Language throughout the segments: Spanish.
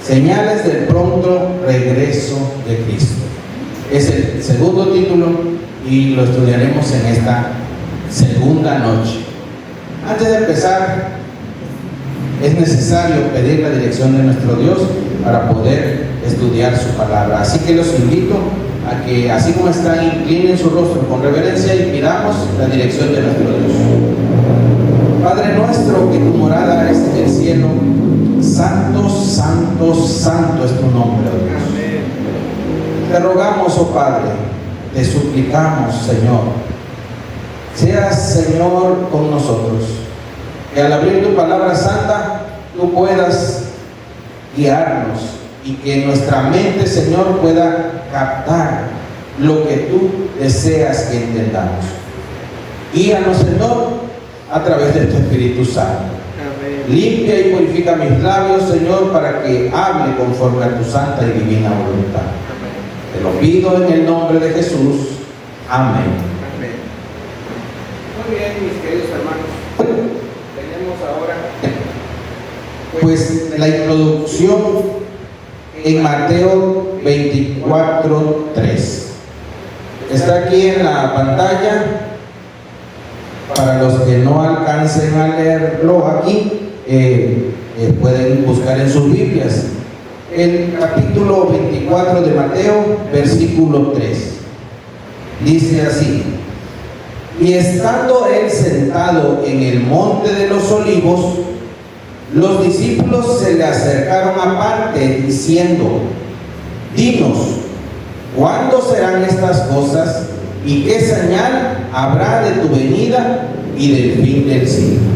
Señales del pronto regreso de Cristo. Es el segundo título y lo estudiaremos en esta segunda noche. Antes de empezar, es necesario pedir la dirección de nuestro Dios para poder estudiar su palabra. Así que los invito a que, así como están, inclinen su rostro con reverencia y pidamos la dirección de nuestro Dios. Padre nuestro, que tu morada es en el cielo, santo, santo, santo es tu nombre, oh Dios. Te rogamos, oh Padre, te suplicamos, Señor, seas, Señor, con nosotros, que al abrir tu palabra santa, tú puedas guiarnos y que nuestra mente, Señor, pueda captar lo que tú deseas que entendamos. Guíanos, Señor, a través de tu Espíritu Santo. Amén. Limpia y purifica mis labios, Señor, para que hable conforme a tu santa y divina voluntad. Amén. Te lo pido en el nombre de Jesús. Amén. Amén. Muy bien, mis queridos hermanos. Tenemos ahora pues la introducción en Mateo 24:3. Está aquí en la pantalla. Para los que no alcancen a leerlo aquí, pueden buscar en sus Biblias el capítulo 24 de Mateo, versículo 3. Dice así: y estando él sentado en el monte de los olivos, los discípulos se le acercaron aparte diciendo: dinos, ¿cuándo serán estas cosas? ¿Y qué señal habrá de tu venida y del fin del siglo?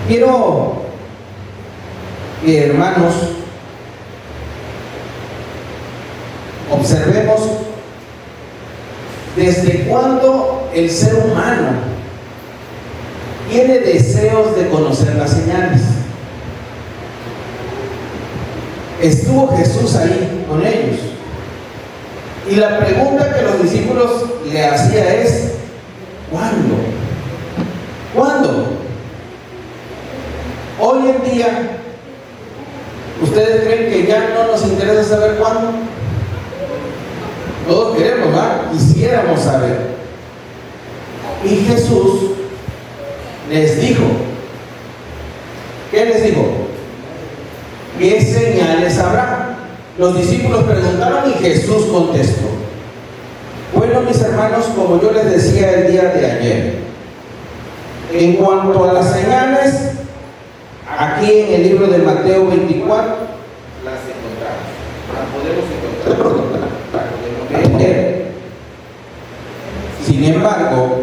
Quiero que, hermanos, observemos desde cuándo el ser humano tiene deseos de conocer las señales. Estuvo Jesús ahí con ellos. Y la pregunta que los discípulos le hacían es: ¿cuándo? ¿Cuándo? Hoy en día, ¿ustedes creen que ya no nos interesa saber cuándo? Todos queremos, ¿verdad? Quisiéramos saber. Y Jesús les dijo, ¿qué les dijo? ¿Qué señales habrá? Los discípulos preguntaron y Jesús contestó. Bueno, mis hermanos, como yo les decía el día de ayer, en cuanto a las señales, aquí en el libro de Mateo 24 las encontramos, las podemos encontrar. Sin embargo,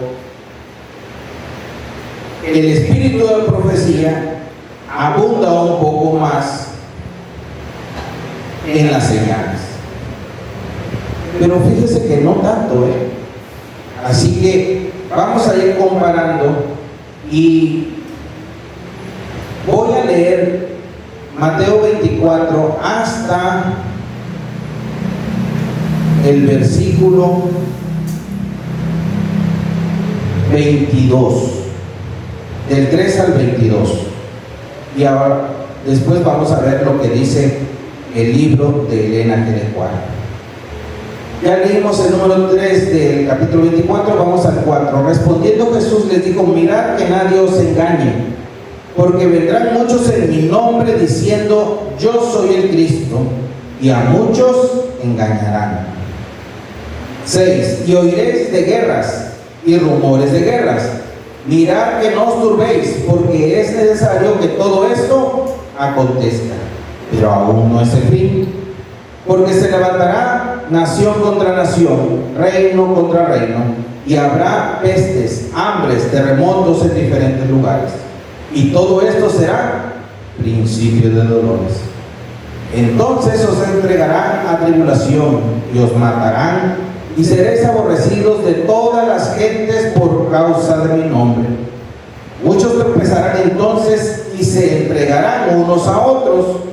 el espíritu de profecía abunda un poco más en las señales, pero fíjese que no tanto, así que vamos a ir comparando y voy a leer Mateo 24 hasta el versículo 22, del 3 al 22, y ahora después vamos a ver lo que dice el libro de Elena G. de Juan. Ya leímos el número 3 del capítulo 24, vamos al 4. Respondiendo Jesús les dijo: mirad que nadie os engañe, porque vendrán muchos en mi nombre diciendo: yo soy el Cristo, y a muchos engañarán. 6. Y oiréis de guerras y rumores de guerras. Mirad que no os turbéis, porque es necesario que todo esto acontezca, pero aún no es el fin, porque se levantará nación contra nación, reino contra reino, y habrá pestes, hambres, terremotos en diferentes lugares, y todo esto será principio de dolores. Entonces os entregarán a tribulación y os matarán, y seréis aborrecidos de todas las gentes por causa de mi nombre. Muchos tropezarán entonces y se entregarán unos a otros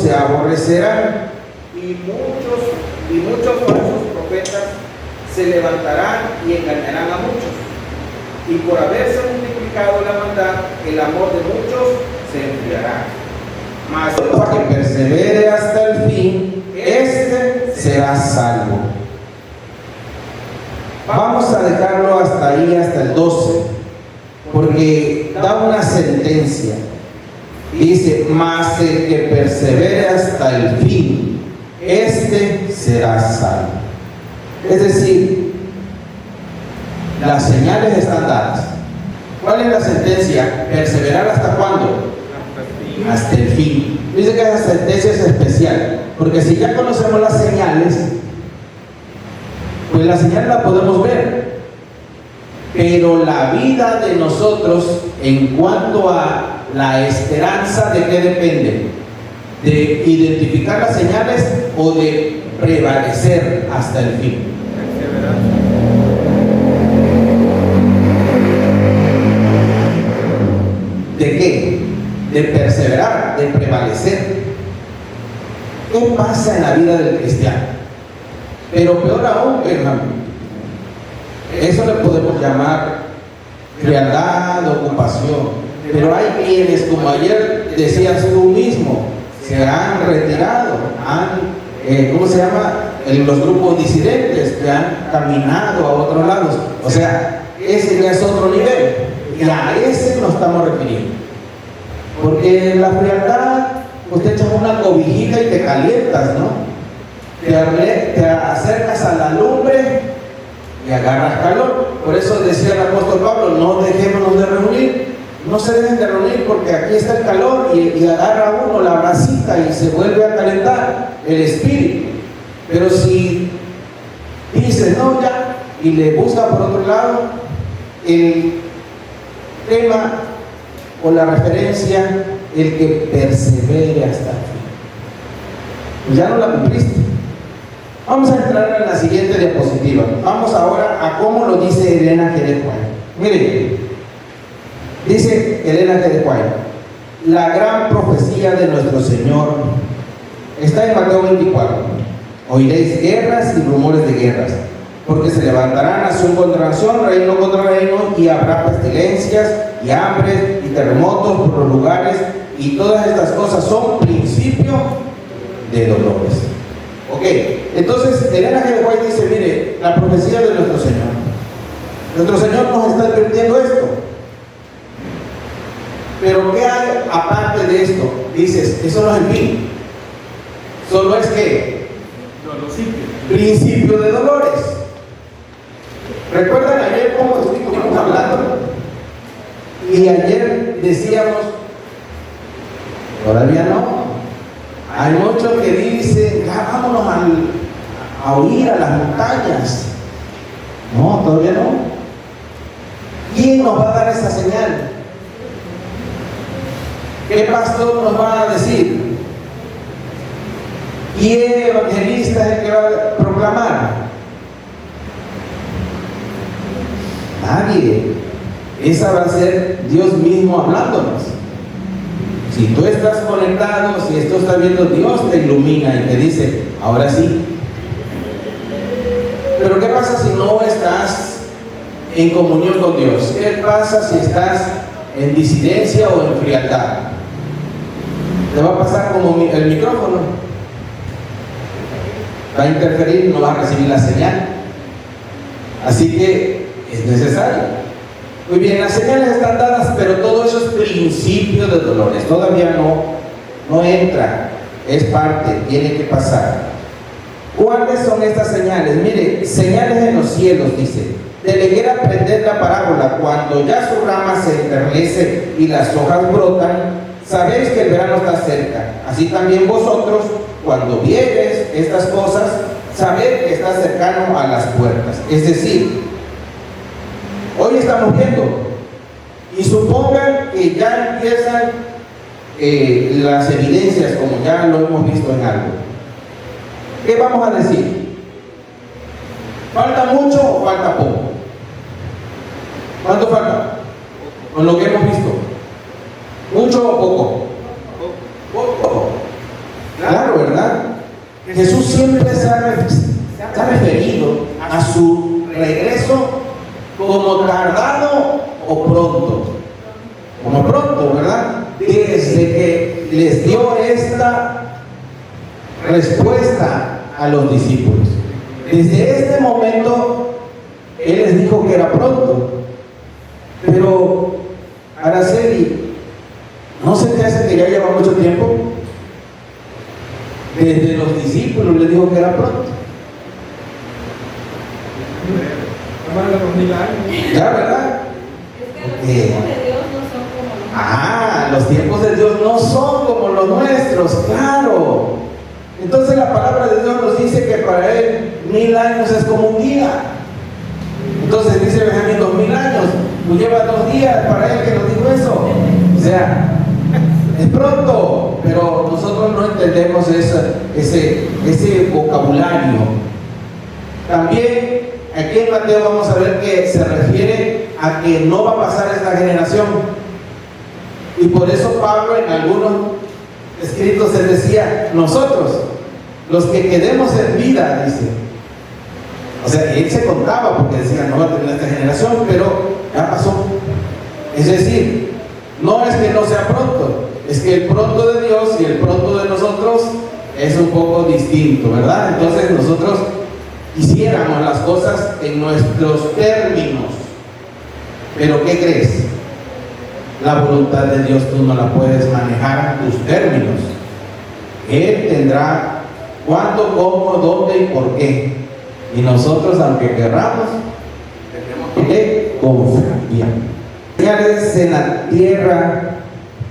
se aborrecerán, y muchos falsos profetas se levantarán y engañarán a muchos. Y por haberse multiplicado la maldad, el amor de muchos se persevere hasta el fin, este será salvo. Vamos a dejarlo hasta ahí, hasta el 12, porque da una sentencia. Dice, mas el que persevere hasta el fin, este será salvo. Es decir, las señales están dadas. ¿Cuál es la sentencia? ¿Perseverar hasta cuándo? Hasta el fin. Dice que esa sentencia es especial, porque si ya conocemos las señales, pues la señal la podemos ver, pero la vida de nosotros en cuanto a la esperanza, ¿de qué depende? ¿De identificar las señales o de prevalecer hasta el fin? ¿De qué? De perseverar, de prevalecer. ¿Qué pasa en la vida del cristiano? Pero peor aún, hermano, eso le podemos llamar frialdad, ocupación. Pero hay quienes, como ayer decías tú mismo, se han retirado, ¿cómo se llama? Los grupos disidentes que han caminado a otros lados. O sea, ese ya es otro nivel. Y a ese nos estamos refiriendo. Porque la frialdad, pues te echas una cobijita y te calientas, ¿no? Te acercas a la lumbre y agarras calor. Por eso decía el apóstol Pablo, no dejémonos de reunir. No se dejen de reunir porque aquí está el calor y agarra uno la brasita y se vuelve a calentar el espíritu. Pero si dice no ya y le busca por otro lado el tema o la referencia, el que persevere hasta el fin, pues ya no la cumpliste. Vamos a entrar en la siguiente diapositiva. Vamos ahora a cómo lo dice Elena G. de White. Miren, dice Elena G. de White, la gran profecía de nuestro Señor está en Mateo 24. Oiréis guerras y rumores de guerras, porque se levantará nación contra nación, reino contra reino, y habrá pestilencias y hambres y terremotos por los lugares, y todas estas cosas son principio de dolores. Ok, entonces Elena G. de White dice, mire, la profecía de nuestro Señor. Nuestro Señor nos está advirtiendo esto. Pero ¿qué hay aparte de esto? Dices, eso no es el fin. Solo es que principio de dolores. ¿Recuerdan ayer cómo estuvimos hablando? Y ayer decíamos, todavía no. Hay muchos que dicen, vámonos a huir a las montañas. No, todavía no. ¿Quién nos va a dar esa señal? ¿Qué pastor nos va a decir? ¿Qué evangelista es el que va a proclamar? Nadie. Esa va a ser Dios mismo hablándonos. Si tú estás conectado, si esto está viendo, Dios te ilumina y te dice, ahora sí. Pero ¿qué pasa si no estás en comunión con Dios? ¿Qué pasa si estás en disidencia o en frialdad? Te va a pasar como el micrófono. Va a interferir, no va a recibir la señal. Así que es necesario. Muy bien, las señales están dadas, pero todo eso es principio de dolores. Todavía no entra, es parte, tiene que pasar. ¿Cuáles son estas señales? Mire, señales en los cielos, dice. De la higuera aprended la parábola, cuando ya su rama se enternece y las hojas brotan, sabéis que el verano está cerca. Así también vosotros, cuando viereis estas cosas, sabed que está cercano a las puertas. Es decir, hoy estamos viendo, y supongan que ya empiezan las evidencias, como ya lo hemos visto en algo. ¿Qué vamos a decir? ¿Falta mucho o falta poco? ¿Cuánto falta? Con lo que hemos visto. ¿Mucho o poco? Poco. Claro, ¿verdad? Jesús siempre se ha referido a su regreso como tardado o pronto. Como pronto, ¿verdad? Desde que les dio esta respuesta a los discípulos. Desde este momento, Él les dijo que era pronto. Pero, Araceli, ¿no se te hace que ya lleva mucho tiempo? Desde los discípulos les dijo que era pronto. Ya, ¿verdad? Los tiempos de Dios no son como los nuestros, claro. Entonces la palabra de Dios nos dice que para Él 1000 años es como un día. Entonces dice Benjamín 2000 años, pues lleva 2 días para Él que nos dijo eso. O sea, es pronto, pero nosotros no entendemos ese vocabulario. También aquí en Mateo vamos a ver que se refiere a que no va a pasar esta generación. Y por eso Pablo en algunos escritos él decía, nosotros, los que quedemos en vida, dice. O sea, él se contaba porque decía, no va a tener esta generación, pero ya pasó. Es decir, no es que no sea pronto, es que el pronto de Dios y el pronto de nosotros es un poco distinto, ¿verdad? Entonces nosotros hiciéramos las cosas en nuestros términos. Pero ¿qué crees? La voluntad de Dios tú no la puedes manejar en tus términos. Él tendrá cuándo, cómo, dónde y por qué. Y nosotros, aunque querramos, tenemos que confiar. Señales en la tierra,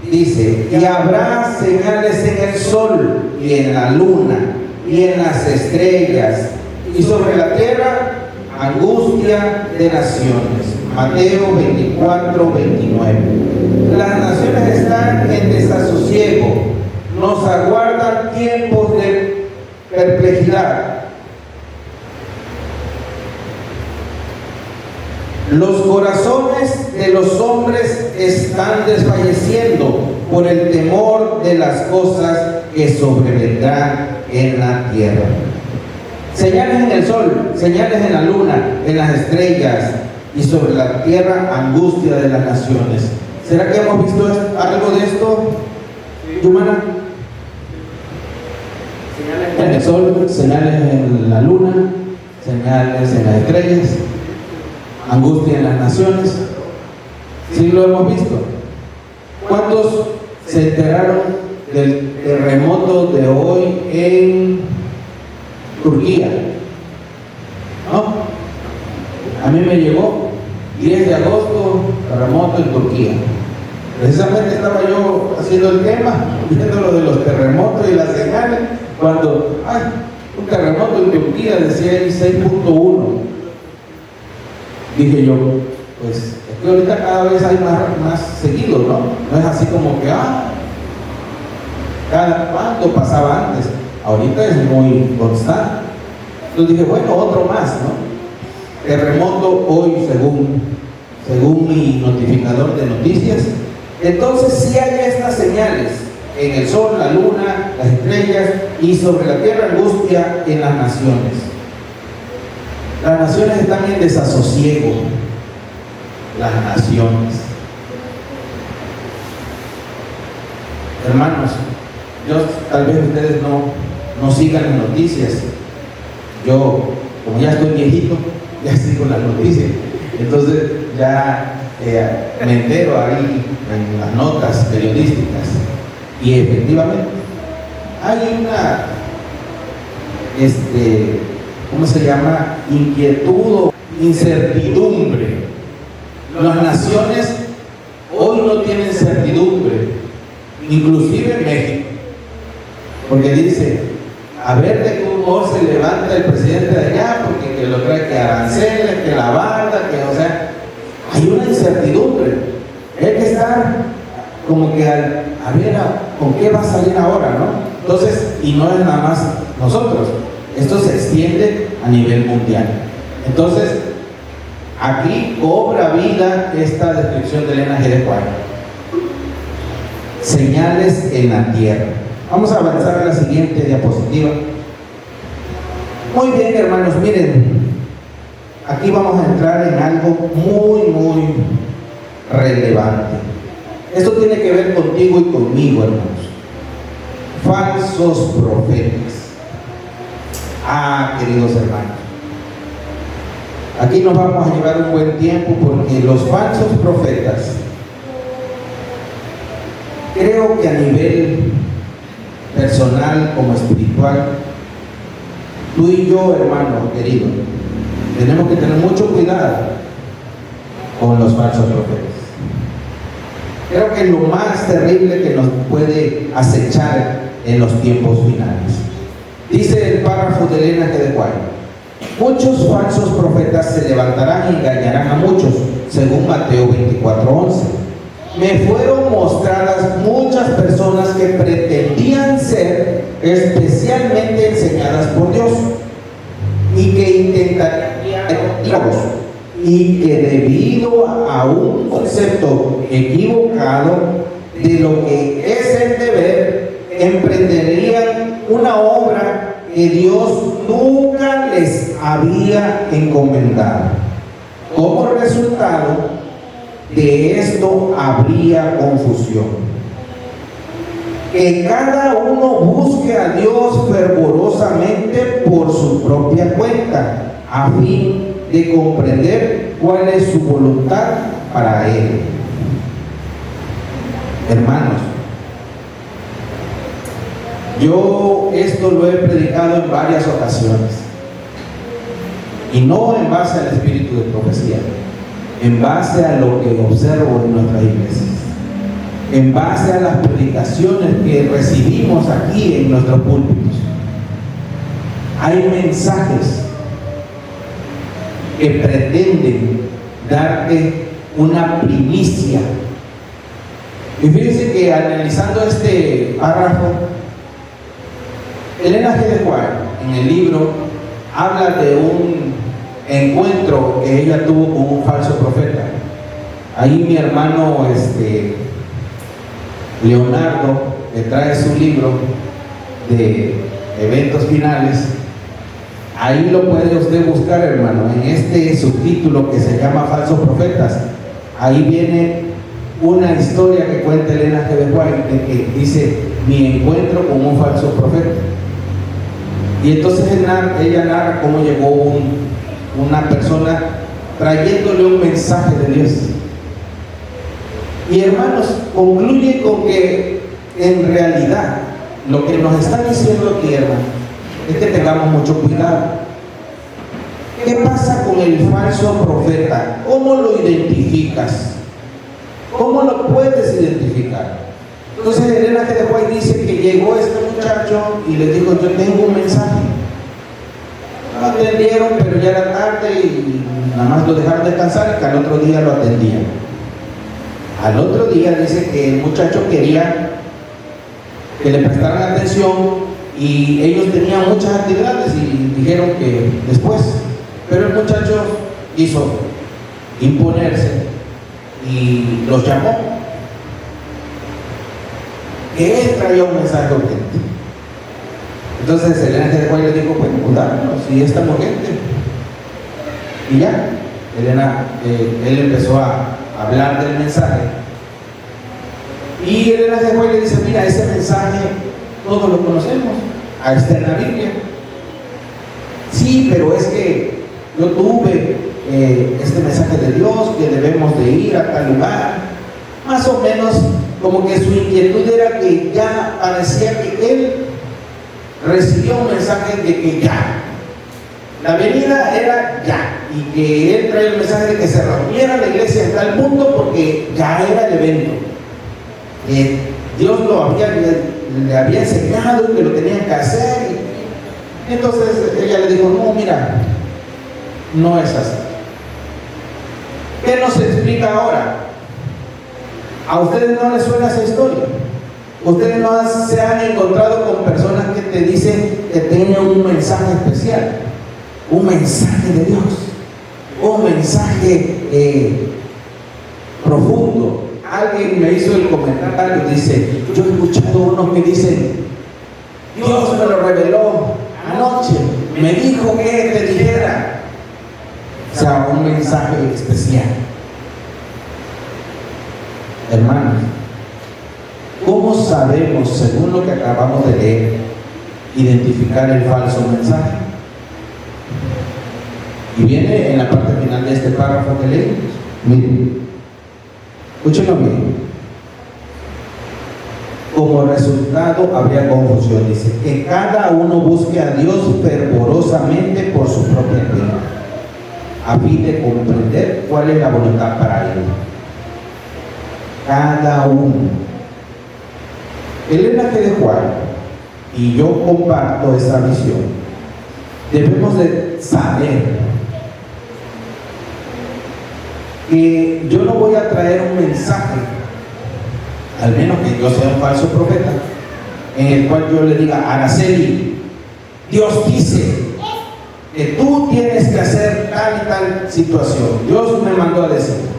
dice, y habrá señales en el sol y en la luna y en las estrellas, y sobre la tierra angustia de naciones. Mateo 24, 29. Las naciones están en desasosiego, nos aguardan tiempos de perplejidad. Los corazones de los hombres están desfalleciendo por el temor de las cosas que sobrevendrán en la tierra. Señales en el sol, señales en la luna, en las estrellas, y sobre la tierra angustia de las naciones. ¿Será que hemos visto algo de esto, Yumana? Señales en el sol, señales en la luna, señales en las estrellas, angustia en las naciones. ¿Sí lo hemos visto? ¿Cuántos se enteraron del terremoto de hoy en Turquía? ¿No? A mí me llegó 10 de agosto, terremoto en Turquía. Precisamente estaba yo haciendo el tema, viendo lo de los terremotos y las señales, cuando, un terremoto en Turquía decía ahí 6.1. Dije yo, pues, es que ahorita cada vez hay más seguido, ¿no? No es así como que, cada cuánto pasaba antes. Ahorita es muy constante. Entonces dije, bueno, otro más, ¿no? Terremoto hoy, según mi notificador de noticias. Entonces sí hay estas señales en el sol, la luna, las estrellas, y sobre la tierra angustia en las naciones. Las naciones están en desasosiego. Las naciones. Hermanos, tal vez ustedes no sigan las noticias. Yo, como ya estoy viejito, ya sigo las noticias. Entonces ya me entero ahí en las notas periodísticas. Y efectivamente hay una ¿cómo se llama? Inquietud o incertidumbre. Las naciones hoy no tienen certidumbre, inclusive en México, porque dice, a ver de qué humor se levanta el presidente de allá, porque que lo trae que aranceles, que la banda, que, o sea, hay una incertidumbre. Hay que estar como que a ver con qué va a salir ahora, ¿no? Entonces, y no es nada más nosotros, esto se extiende a nivel mundial. Entonces, aquí cobra vida esta descripción de Elena G. de Juan. Señales en la tierra. Vamos a avanzar a la siguiente diapositiva. Muy bien, hermanos, miren, aquí vamos a entrar en algo muy relevante. Esto tiene que ver contigo y conmigo, hermanos. Falsos profetas. Queridos hermanos, aquí nos vamos a llevar un buen tiempo porque los falsos profetas, creo que a nivel personal como espiritual, tú y yo, hermano querido, tenemos que tener mucho cuidado con los falsos profetas. Creo que es lo más terrible que nos puede acechar en los tiempos finales. Dice el párrafo de Elena G. de White: muchos falsos profetas se levantarán y engañarán a muchos, según Mateo 24:11. Me fueron mostradas muchas personas que pretendían ser especialmente enseñadas por Dios y que intentarían y que debido a un concepto equivocado de lo que es el deber, emprenderían una obra que Dios nunca les había encomendado. Como resultado de esto habría confusión. Que cada uno busque a Dios fervorosamente por su propia cuenta, a fin de comprender cuál es su voluntad para él. Hermanos, yo esto lo he predicado en varias ocasiones, y no en base al espíritu de profecía, en base a lo que observo en nuestras iglesias, en base a las predicaciones que recibimos aquí en nuestros púlpitos. Hay mensajes que pretenden darte una primicia. Y fíjense que analizando este párrafo, Elena G. de White en el libro habla de un encuentro que ella tuvo con un falso profeta. Ahí mi hermano Leonardo, que trae su libro de eventos finales, ahí lo puede usted buscar, hermano, en este subtítulo que se llama Falsos Profetas. Ahí viene una historia que cuenta Elena G. de White, que dice: mi encuentro con un falso profeta. Y entonces ella narra cómo llegó una persona trayéndole un mensaje de Dios. Y hermanos, concluye con que en realidad lo que nos está diciendo aquí, hermanos, es que tengamos mucho cuidado. ¿Qué pasa con el falso profeta? ¿Cómo lo identificas? ¿Cómo lo puedes identificar? Entonces Elena G. de White dice que llegó este muchacho y le dijo: yo tengo un mensaje. Lo atendieron, pero ya era tarde y nada más lo dejaron descansar, y que al otro día lo atendían. Al otro día dice que el muchacho quería que le prestaran atención y ellos tenían muchas actividades y dijeron que después. Pero el muchacho quiso imponerse y los llamó. Que él traía un mensaje urgente. Entonces Elena G. de White le dijo: bueno, cuidarnos, si es tan urgente. Y ya, él empezó a hablar del mensaje. Y Elena G. de White le dice: mira, ese mensaje todos lo conocemos, está en la Biblia. Sí, pero es que yo tuve este mensaje de Dios, que debemos de ir a tal lugar. Más o menos como que su inquietud era que ya parecía que él recibió un mensaje de que ya la venida era ya, y que él traía el mensaje de que se reuniera la iglesia en tal punto porque ya era el evento. Dios le había enseñado que lo tenían que hacer. Y entonces ella le dijo: no, mira, no es así. ¿Qué nos explica ahora? ¿A ustedes no les suena esa historia? ¿Ustedes no se han encontrado con personas que te dicen que tienen un mensaje especial? Un mensaje de Dios, un mensaje profundo. Alguien me hizo el comentario, dice: yo he escuchado unos que dicen: Dios me lo reveló anoche, me dijo que te dijera. O sea, un mensaje especial. Hermanos, ¿cómo sabemos, según lo que acabamos de leer, identificar el falso mensaje? Y viene en la parte final de este párrafo que leí. Miren, escúchenlo bien. Como resultado habría confusión. Dice que cada uno busque a Dios fervorosamente por su propia cuenta, a fin de comprender cuál es la voluntad para él. Cada uno. Elena G. de Juan y yo comparto esa visión. Debemos de saber que yo no voy a traer un mensaje, al menos que yo sea un falso profeta, en el cual yo le diga: Araceli, Dios dice que tú tienes que hacer tal y tal situación. Dios me mandó a decir.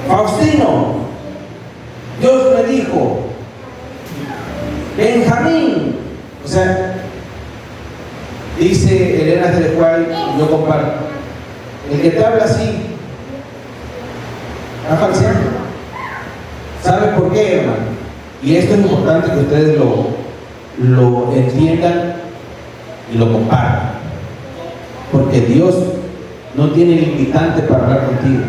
Faustino, Dios me dijo. Benjamín, o sea, dice Elena G. de Juan, yo comparto, el que te habla así está falseando. ¿Sabe por qué, hermano? Y esto es importante que ustedes lo entiendan y lo compartan, porque Dios no tiene limitante para hablar contigo.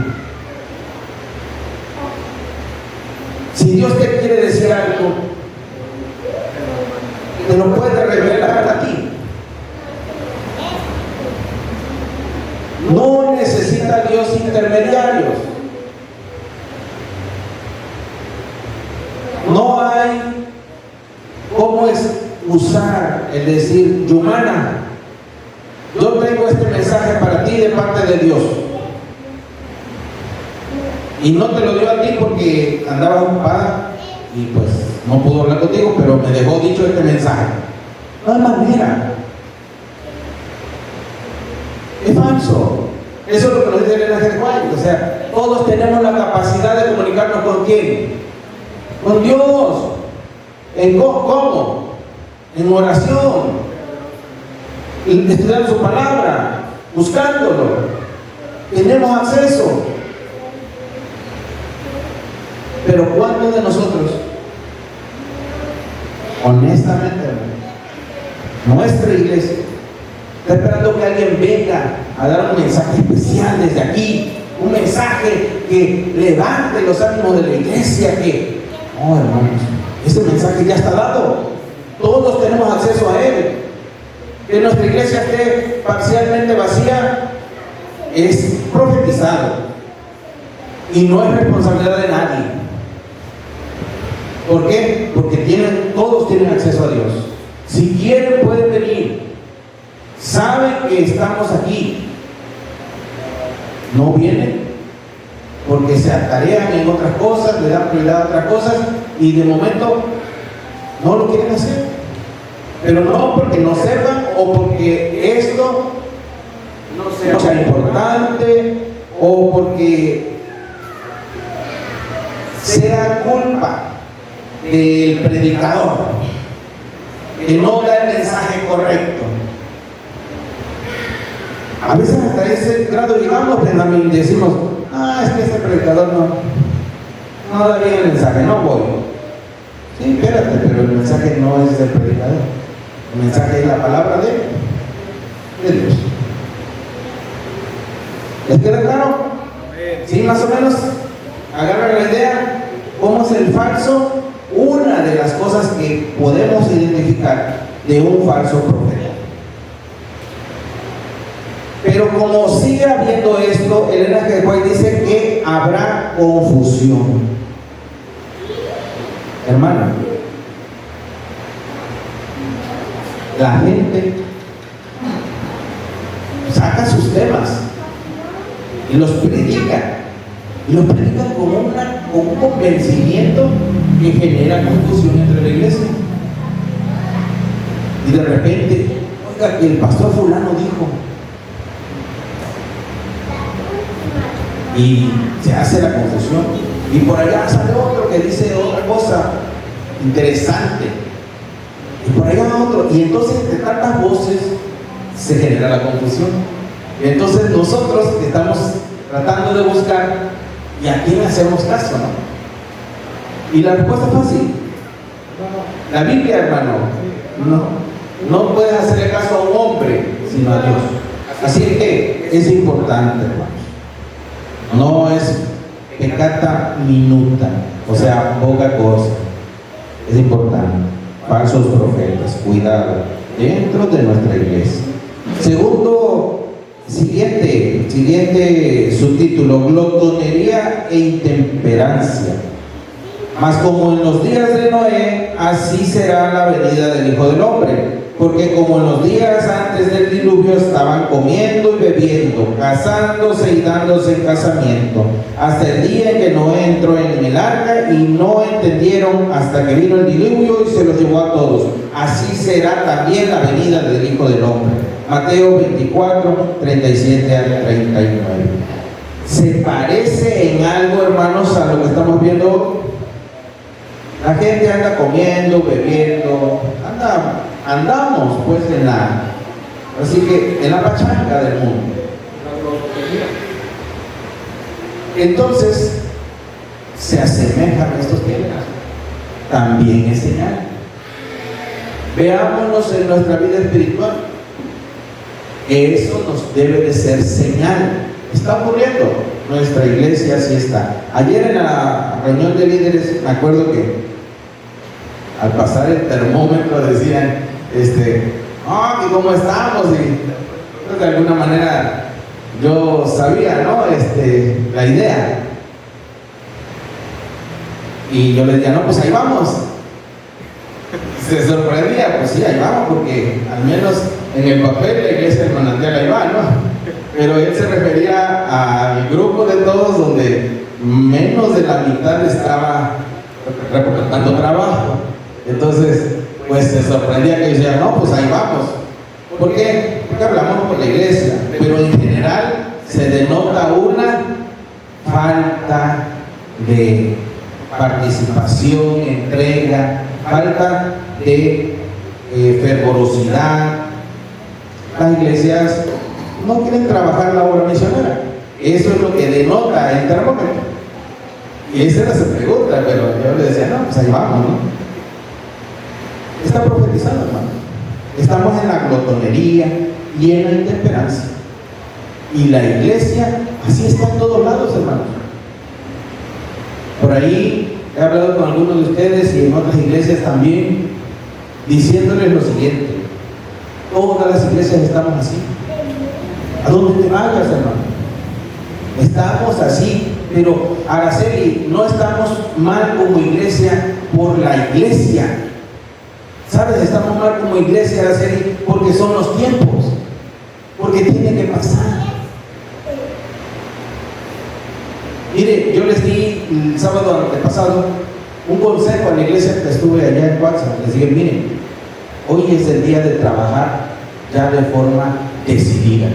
Si Dios te quiere decir algo, te lo puede revelar a ti. No necesita Dios intermediarios. No hay cómo usar el decir: Yumana, yo tengo este mensaje para ti de parte de Dios. Y no te lo dio a ti porque andaba ocupada y pues no pudo hablar contigo, pero me dejó dicho este mensaje. No hay manera. Es falso. Eso es lo que nos dice Elena G. de Juan. O sea, todos tenemos la capacidad de comunicarnos con ¿quién? Con Dios. ¿Cómo? En oración, estudiando su palabra, buscándolo. Tenemos acceso. Pero ¿cuántos de nosotros, honestamente, nuestra iglesia está esperando que alguien venga a dar un mensaje especial desde aquí? Un mensaje que levante los ánimos de la iglesia. Que, oh, hermanos, ese mensaje ya está dado. Todos tenemos acceso a él. Que nuestra iglesia esté parcialmente vacía es profetizado y no es responsabilidad de nadie. ¿Por qué? Porque todos tienen acceso a Dios. Si quieren, pueden venir. Saben que estamos aquí. No vienen porque se atarean en otras cosas, le dan prioridad a otras cosas y de momento no lo quieren hacer. Pero no porque no sepan o porque esto no sea importante o porque sea culpa del predicador que no da el mensaje correcto. A veces hasta ese grado llegamos, Benjamín, y decimos: es que ese predicador no da bien el mensaje, no voy. Sí, espérate, pero el mensaje no es del predicador. El mensaje es la palabra de Dios. ¿Les queda claro? ¿Sí, más o menos? Agarran la idea. ¿Cómo es el falso? Una de las cosas que podemos identificar de un falso profeta. Pero como sigue habiendo esto, Elena G. de Juan dice que habrá confusión. Hermano, la gente saca sus temas y los predica. Y los predican con un convencimiento que genera confusión entre la iglesia. Y de repente, oiga, que el pastor fulano dijo. Y se hace la confusión. Y por allá sale otro que dice otra cosa interesante. Y por allá otro. Y entonces, entre tantas voces, se genera la confusión. Y entonces nosotros que estamos tratando de buscar, ¿y a quién hacemos caso, no? Y la respuesta es fácil. La Biblia, hermano, no puedes hacerle caso a un hombre, sino a Dios. Así que es importante, hermanos. No es peccata minuta, o sea, poca cosa. Es importante. Falsos profetas, cuidado, dentro de nuestra iglesia. Segundo, siguiente subtítulo: glotonería e intemperancia. Mas como en los días de Noé, así será la venida del Hijo del Hombre. Porque como en los días antes del diluvio estaban comiendo y bebiendo, casándose y dándose en casamiento, hasta el día en que Noé entró en el arca, y no entendieron hasta que vino el diluvio y se los llevó a todos. Así será también la venida del Hijo del Hombre. Mateo 24, 37 al 39. ¿Se parece en algo, hermanos, a lo que estamos viendo hoy? La gente anda comiendo, bebiendo, andamos pues así que en la pachanga del mundo. Entonces, se asemejan a estos tiempos. También es señal. Veámonos en nuestra vida espiritual. Eso nos debe de ser señal. Está ocurriendo. Nuestra iglesia así está. Ayer en la reunión de líderes, me acuerdo que al pasar el termómetro decían, ¿y cómo estamos? Y pues, de alguna manera yo sabía, ¿no? La idea. Y yo les decía, no, pues ahí vamos. Se sorprendía, pues sí, ahí vamos, porque al menos en el papel la iglesia del manantial ahí va, ¿no? Pero él se refería al grupo de todos donde menos de la mitad estaba reportando trabajo. Entonces, pues se sorprendía que decía, no, pues ahí vamos. ¿Por qué? Porque hablamos por la iglesia, pero en general se denota una falta de participación, entrega, falta de fervorosidad. Las iglesias no quieren trabajar la obra misionera. Eso es lo que denota el termómetro. Y esa era su pregunta, pero yo le decía, no, pues ahí vamos, ¿no? Está profetizando, hermano. Estamos en la glotonería y en la intemperancia. Y la iglesia así está en todos lados, hermano. Por ahí he hablado con algunos de ustedes y en otras iglesias también, diciéndoles lo siguiente: todas las iglesias estamos así. ¿A dónde te vayas, hermano? Estamos así, pero Araceli, no estamos mal como iglesia por la iglesia. ¿Sabes? Estamos mal como iglesia, Araceli, porque son los tiempos, porque tiene que pasar. Mire, yo les di el sábado antepasado un consejo a la iglesia que estuve allá en WhatsApp. Les dije, miren, hoy es el día de trabajar ya de forma decidida.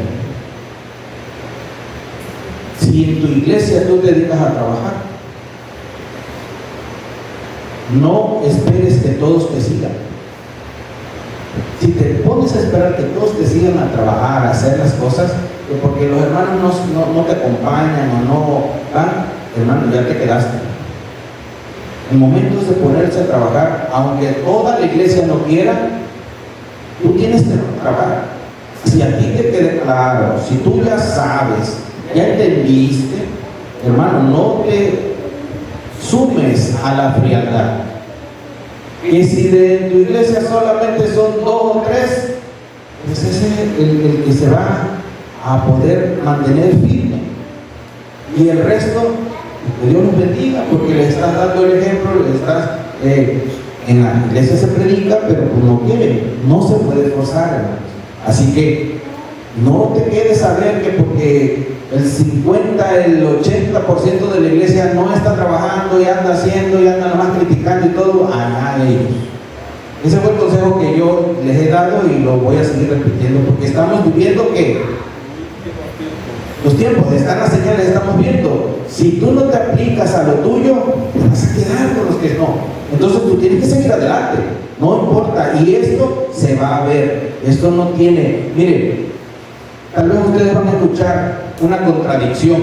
Si en tu iglesia tú te dedicas a trabajar, no esperes que todos te sigan. Si te pones a esperar que todos te sigan a trabajar, a hacer las cosas, porque los hermanos no te acompañan o no van, hermano, ya te quedaste. En momentos de ponerse a trabajar, aunque toda la iglesia no quiera, tú tienes que trabajar. Si a ti te queda claro, si tú ya sabes, ya entendiste, hermano, no te sumes a la frialdad. Y si de tu iglesia solamente son 2 o 3, pues ese es el que se va a poder mantener firme. Y el resto, que Dios los bendiga, porque le estás dando el ejemplo, le estás, en la iglesia se predica, pero pues no quiere, no se puede forzar, hermanos. Así que no te quedes a ver que porque el 50, el 80% de la iglesia no está trabajando y anda haciendo y anda nomás criticando y todo, allá ellos. Ese fue el consejo que yo les he dado y lo voy a seguir repitiendo, porque estamos viviendo que los tiempos, están las señales, estamos viendo. Si tú no te aplicas a lo tuyo, te vas a quedar con los que no. Entonces tú tienes que seguir adelante, no importa. Y esto se va a ver, esto no tiene, miren, tal vez ustedes van a escuchar una contradicción,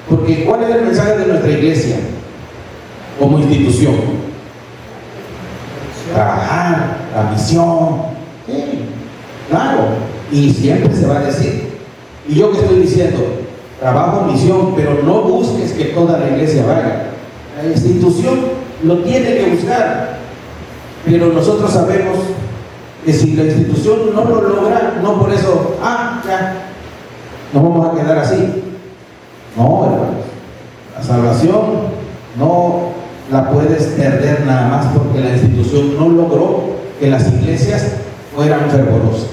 porque ¿cuál es el mensaje de nuestra iglesia como institución? Trabajar, la misión, sí, claro, y siempre se va a decir. Y yo que estoy diciendo, trabajo en misión, pero no busques que toda la iglesia vaya. La institución lo tiene que buscar, pero nosotros sabemos que si la institución no lo logra, no por eso, ya, nos vamos a quedar así. No, hermanos, la salvación no la puedes perder nada más porque la institución no logró que las iglesias fueran fervorosas.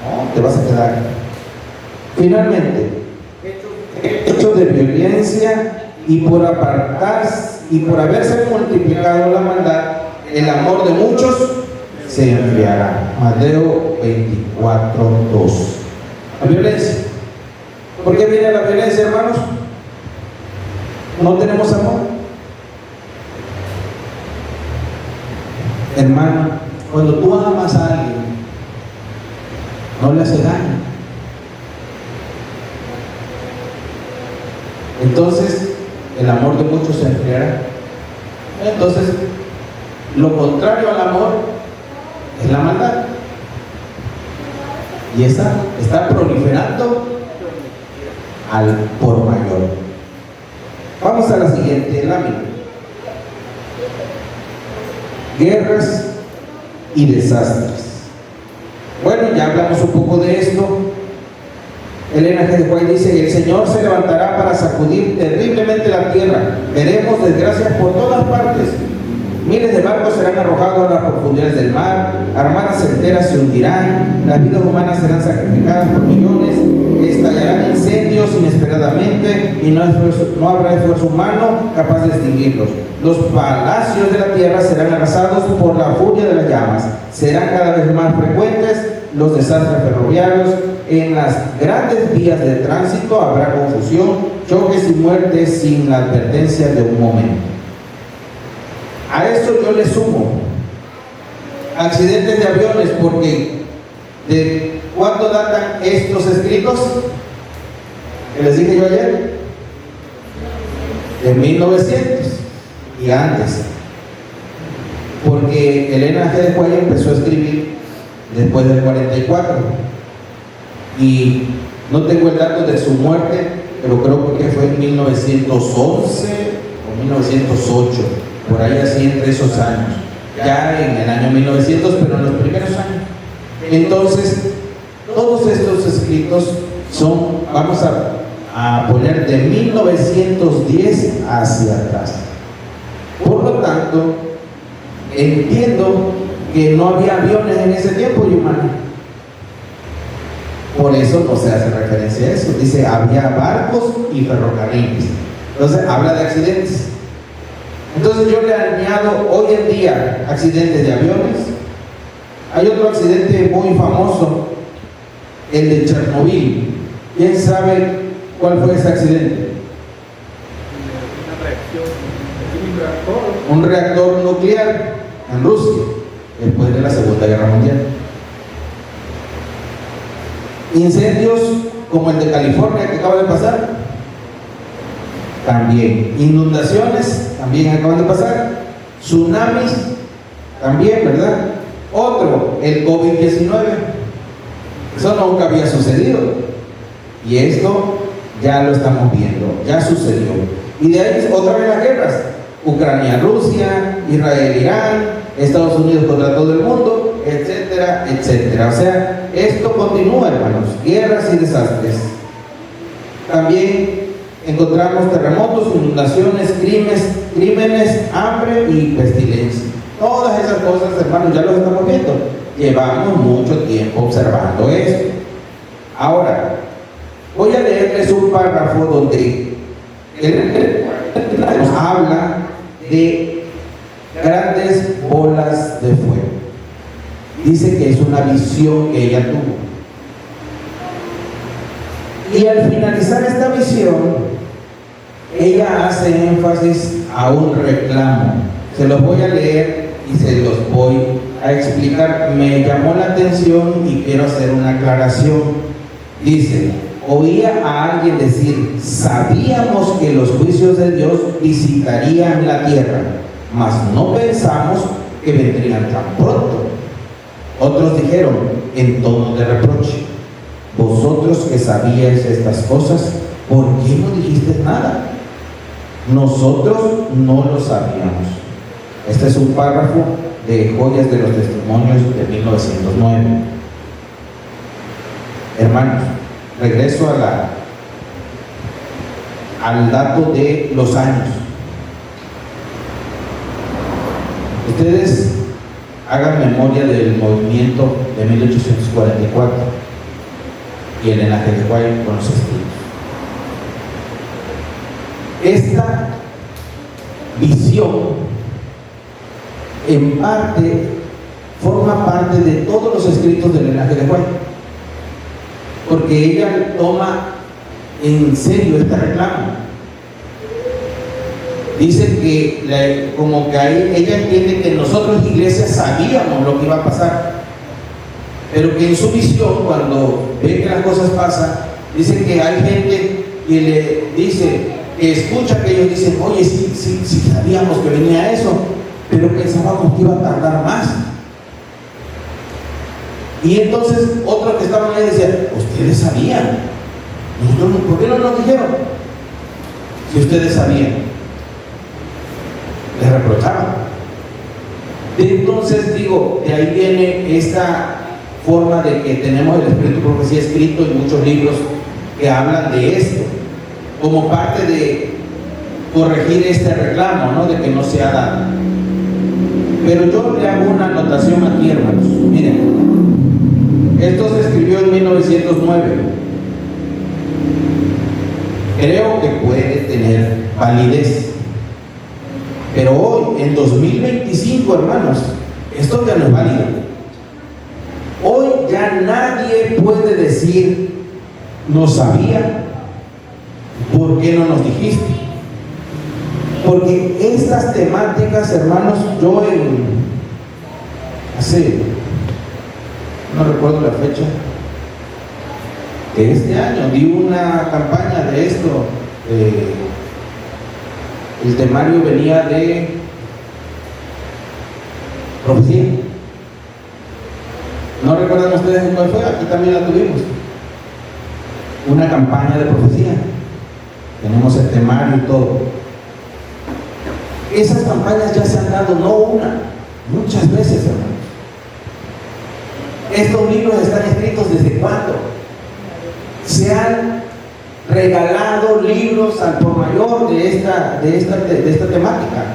No, te vas a quedar. Finalmente, hechos de violencia y por apartarse y por haberse multiplicado la maldad, el amor de muchos se enfriará. Mateo 24:2. La violencia. ¿Por qué viene la violencia, hermanos? ¿No tenemos amor? Hermano, cuando tú amas a alguien, no le hace daño. Entonces, el amor de muchos se enfriará. Entonces, lo contrario al amor es la maldad. Y esa está proliferando al por mayor. Vamos a la siguiente lámina. Guerras y desastres. Bueno, ya hablamos un poco de esto. Elena G. de White dice: el Señor se levantará para sacudir terriblemente la tierra. Veremos desgracias por todas partes. Miles de barcos serán arrojados a las profundidades del mar, armadas enteras se hundirán, las vidas humanas serán sacrificadas por millones, estallarán incendios inesperadamente y no habrá esfuerzo humano capaz de extinguirlos. Los palacios de la tierra serán arrasados por la furia de las llamas, serán cada vez más frecuentes los desastres ferroviarios, en las grandes vías de tránsito habrá confusión, choques y muertes sin la advertencia de un momento. A esto yo le sumo accidentes de aviones, porque ¿de cuándo datan estos escritos que les dije yo ayer? De 1900 y antes, porque Elena G. de White empezó a escribir después del 44 y no tengo el dato de su muerte, pero creo que fue en 1911 o 1908, por ahí así entre esos años, ya en el año 1900, pero en los primeros años. Entonces, todos estos escritos son, vamos a poner de 1910 hacia atrás. Por lo tanto, entiendo que no había aviones en ese tiempo, Yumana. Por eso no se hace referencia a eso. Dice, había barcos y ferrocarriles. Entonces, habla de accidentes. Entonces yo le añado hoy en día accidentes de aviones. Hay otro accidente muy famoso, el de Chernobyl. ¿Quién sabe cuál fue ese accidente? Un reactor nuclear en Rusia, después de la Segunda Guerra Mundial. Incendios como el de California que acaba de pasar, también. Inundaciones también acaban de pasar. Tsunamis también, ¿verdad? Otro, el COVID-19. Eso nunca había sucedido. Y esto ya lo estamos viendo, ya sucedió. Y de ahí otra vez las guerras. Ucrania-Rusia, Israel-Irán, Estados Unidos contra todo el mundo, etcétera, etcétera. O sea, esto continúa, hermanos. Guerras y desastres. También encontramos terremotos, inundaciones, crímenes, hambre y pestilencia. Todas esas cosas, hermanos, ya lo estamos viendo. Llevamos mucho tiempo observando esto. Ahora, voy a leerles un párrafo donde él nos habla de grandes bolas de fuego. Dice que es una visión que ella tuvo. Y al finalizar esta visión, ella hace énfasis a un reclamo. Se los voy a leer y se los voy a explicar. Me llamó la atención y quiero hacer una aclaración. Dice: oía a alguien decir, sabíamos que los juicios de Dios visitarían la tierra, mas no pensamos que vendrían tan pronto. Otros dijeron en tono de reproche: vosotros que sabíais estas cosas, ¿por qué no dijiste nada? Nosotros no lo sabíamos. Este es un párrafo de Joyas de los Testimonios de 1909. Hermanos, regreso al dato de los años. Ustedes hagan memoria del movimiento de 1844 y el Elena G. de White con los escritos. Esta visión en parte forma parte de todos los escritos del Elena G. de White, porque ella toma en serio este reclamo. Dice que como que ahí ella entiende que nosotros, iglesia, sabíamos lo que iba a pasar, pero que en su visión, cuando ve que las cosas pasan, dice que hay gente que le dice, que escucha que ellos dicen: oye, sí sabíamos que venía eso, pero pensábamos que iba a tardar más. Y entonces otros que estaban ahí decían: ustedes sabían, nosotros, ¿por qué no nos dijeron? Si ustedes sabían. Les reprochaban. Entonces digo, de ahí viene esta forma de que tenemos el Espíritu de Profecía escrito en muchos libros que hablan de esto, como parte de corregir este reclamo, ¿no?, de que no se ha dado. Pero yo le hago una anotación aquí, hermanos. Miren, esto se escribió en 1909. Creo que puede tener validez. Pero hoy, en 2025, hermanos, esto ya no es válido. Hoy ya nadie puede decir: no sabía, ¿por qué no nos dijiste? Porque estas temáticas, hermanos, yo no recuerdo la fecha, de este año, di una campaña de esto. El temario venía de profecía. ¿No recuerdan ustedes cuál fue? Aquí también la tuvimos. Una campaña de profecía. Tenemos el temario y todo. Esas campañas ya se han dado, no una, muchas veces, hermanos. Estos libros están escritos ¿desde cuándo? Se han regalado libros al por mayor de esta temática.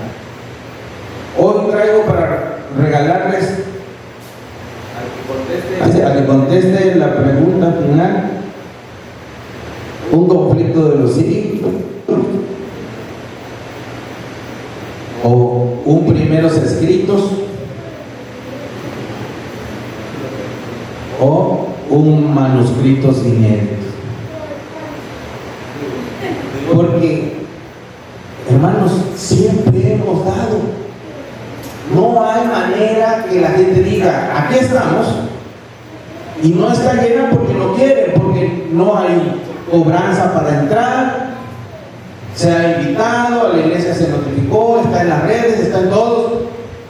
Hoy traigo para regalarles al que conteste la pregunta final: un conflicto de los siglos, o un primeros escritos, o un manuscrito inédito. Porque, hermanos, siempre hemos dado. No hay manera que la gente diga: aquí estamos, y no está llena porque no quieren, porque no hay cobranza para entrar, se ha invitado, a la iglesia se notificó, está en las redes, está en todos.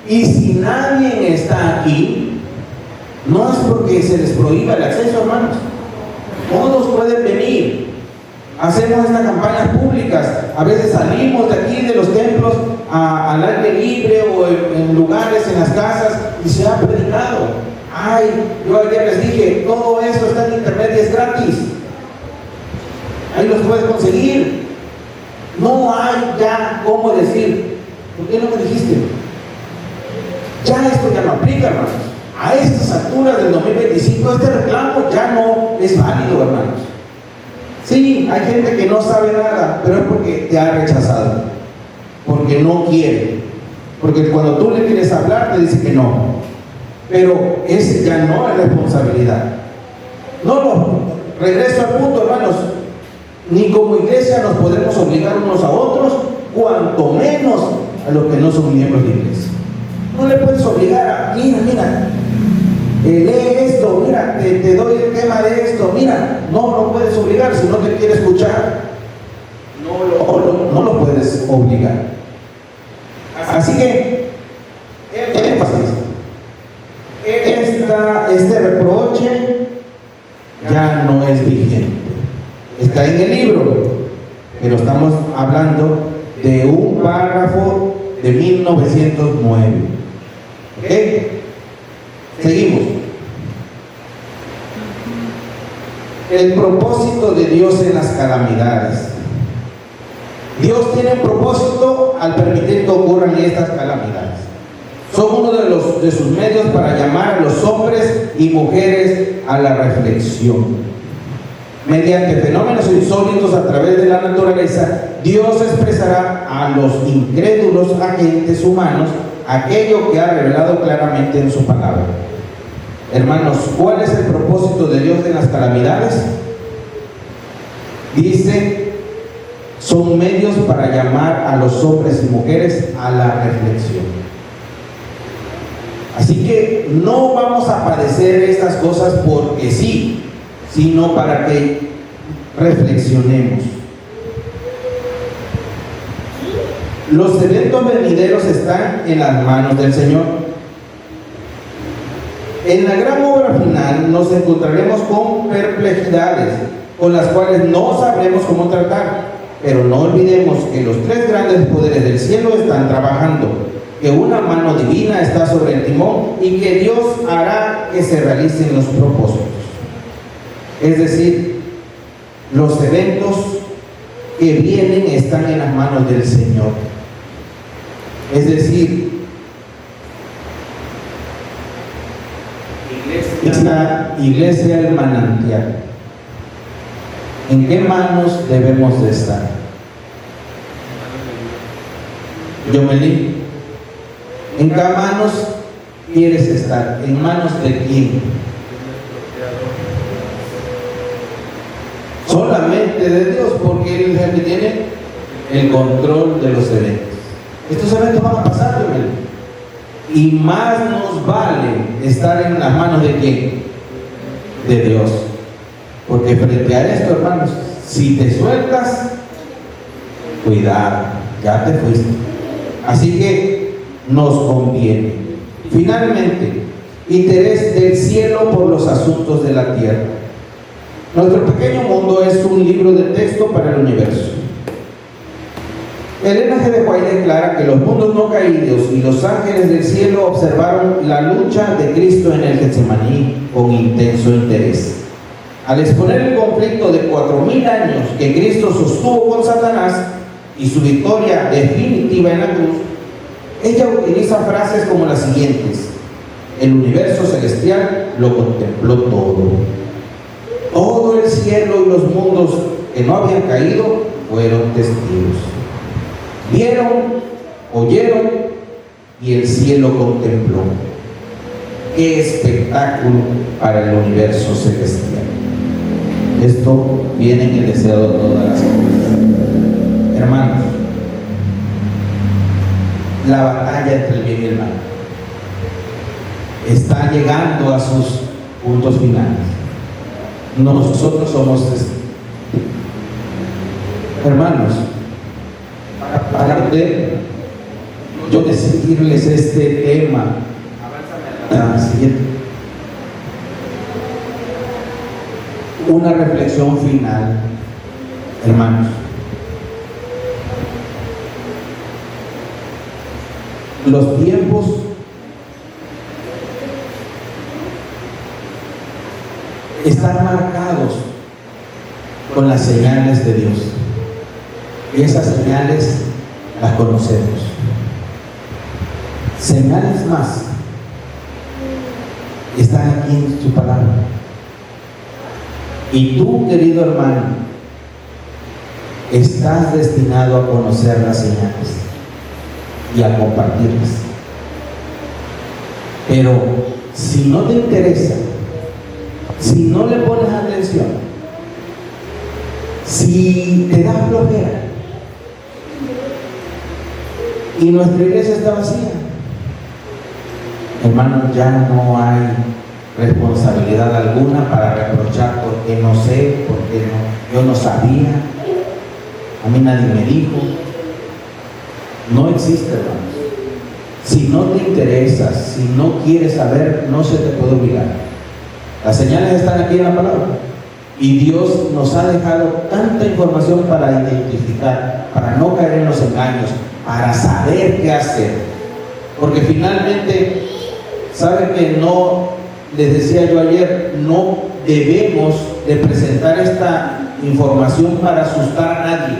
Y si nadie está aquí, no es porque se les prohíba el acceso, hermanos. Todos pueden venir. Hacemos estas campañas públicas. A veces salimos de aquí, de los templos, al aire libre o en lugares, en las casas, y se ha predicado. Ay, yo ayer les dije, todo esto está en internet y es gratis. Ahí los puedes conseguir. No hay ya cómo decir: ¿por qué no me dijiste? Ya esto ya no aplica, hermanos. A estas alturas del 2025, este reclamo ya no es válido, hermanos. Sí, hay gente que no sabe nada, pero es porque te ha rechazado, porque no quiere, porque cuando tú le quieres hablar te dice que no. Pero ese ya no es responsabilidad. No, regreso al punto, hermanos. Ni como iglesia nos podemos obligar unos a otros, cuanto menos a los que no son miembros de iglesia. No le puedes obligar a: mira, lee esto, mira, te doy el tema de esto, mira. No lo puedes obligar. Si no te quiere escuchar, no lo puedes obligar. Así que énfasis. Esta estamos hablando de un párrafo de 1909. ¿Ok? Seguimos. El propósito de Dios en las calamidades. Dios tiene un propósito al permitir que ocurran estas calamidades. Son uno de sus medios para llamar a los hombres y mujeres a la reflexión. Mediante fenómenos insólitos a través de la naturaleza, Dios expresará a los incrédulos agentes humanos aquello que ha revelado claramente en su palabra. Hermanos, ¿cuál es el propósito de Dios en las calamidades? Dice, son medios para llamar a los hombres y mujeres a la reflexión. Así que no vamos a padecer estas cosas porque sí, sino para que reflexionemos. Los eventos venideros están en las manos del Señor. En la gran obra final nos encontraremos con perplejidades con las cuales no sabremos cómo tratar, pero no olvidemos que los tres grandes poderes del cielo están trabajando, que una mano divina está sobre el timón y que Dios hará que se realicen los propósitos. Es decir, los eventos que vienen están en las manos del Señor. Es decir, iglesia el manantial. ¿En qué manos debemos de estar? Yomelí, ¿en qué manos quieres estar? ¿En manos de quién? Solamente de Dios, porque Él es el que tiene el control de los eventos. Estos eventos van a pasar, Yomelí, y más nos vale estar en las manos de quién? De Dios. Porque frente a esto, hermanos, si te sueltas, cuidado, ya te fuiste. Así que nos conviene. Finalmente, interés del cielo por los asuntos de la tierra. Nuestro pequeño mundo es un libro de texto para el universo. Elena G. de White declara que los mundos no caídos y los ángeles del cielo observaron la lucha de Cristo en el Getsemaní con intenso interés. Al exponer el conflicto de 4000 años que Cristo sostuvo con Satanás y su victoria definitiva en la cruz, ella utiliza frases como las siguientes: el universo celestial lo contempló todo. Todo el cielo y los mundos que no habían caído fueron testigos. Vieron, oyeron y el cielo contempló. ¡Qué espectáculo para el universo celestial! Esto viene en el deseo de todas las cosas. Hermanos, la batalla entre el bien y el mal está llegando a sus puntos finales. Nosotros somos hermanos, para yo decidirles este tema. Siguiente. Una reflexión final, hermanos. Los tiempos están marcados con las señales de Dios. Y esas señales las conocemos. Señales más están aquí en su palabra. Y tú, querido hermano, estás destinado a conocer las señales y a compartirlas. Pero si no te interesa, si no le pones atención, si te da flojera y nuestra iglesia está vacía, hermanos, ya no hay responsabilidad alguna para reprochar porque no sé, porque no, yo no sabía, a mí nadie me dijo. No existe, hermanos. Si no te interesa, si no quieres saber, no se te puede obligar. Las señales están aquí en la palabra. Y Dios nos ha dejado tanta información para identificar, para no caer en los engaños, para saber qué hacer. Porque finalmente, ¿saben que no? Les decía yo ayer, no debemos de presentar esta información para asustar a nadie.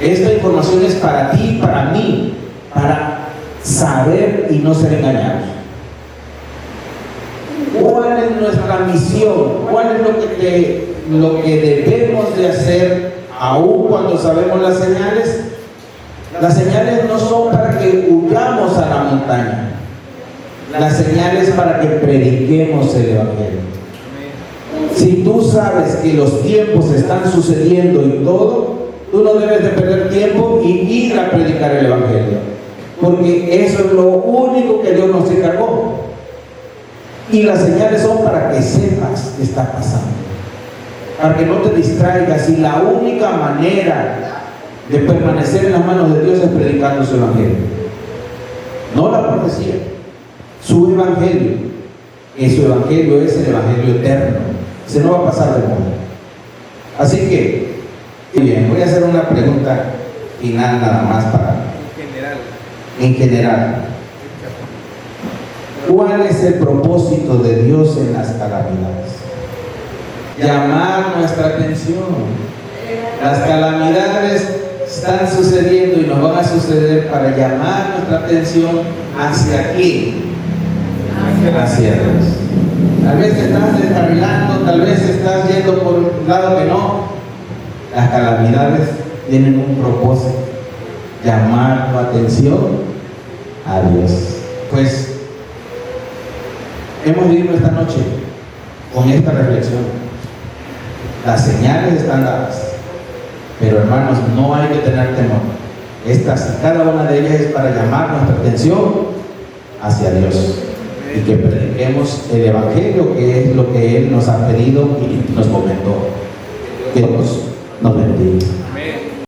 Esta información es para ti y para mí, para saber y no ser engañados. ¿Cuál es nuestra misión? ¿Cuál es lo que debemos de hacer aún cuando sabemos las señales? Las señales no son para que huyamos a la montaña. Las señales para que prediquemos el Evangelio. Si tú sabes que los tiempos están sucediendo y todo, tú no debes de perder tiempo y ir a predicar el Evangelio, porque eso es lo único que Dios nos encargó. Y las señales son para que sepas qué está pasando, para que no te distraigas. Y la única manera de permanecer en las manos de Dios es predicando su Evangelio, no la profecía, su Evangelio. Y su Evangelio es el Evangelio eterno, se no va a pasar de moda. Así que bien, voy a hacer una pregunta final nada más para en general. ¿Cuál es el propósito de Dios en las calamidades? Llamar nuestra atención. Las calamidades están sucediendo y nos van a suceder para llamar nuestra atención hacia quién, hacia Dios. Tal vez te estás descarrilando, tal vez estás yendo por un lado que no. Las calamidades tienen un propósito: llamar tu atención a Dios. Pues hemos vivido esta noche con esta reflexión. Las señales están dadas, pero hermanos, no hay que tener temor. Cada una de ellas es para llamar nuestra atención hacia Dios y que prediquemos el Evangelio, que es lo que Él nos ha pedido y nos comentó. Que Dios nos bendiga. Amén.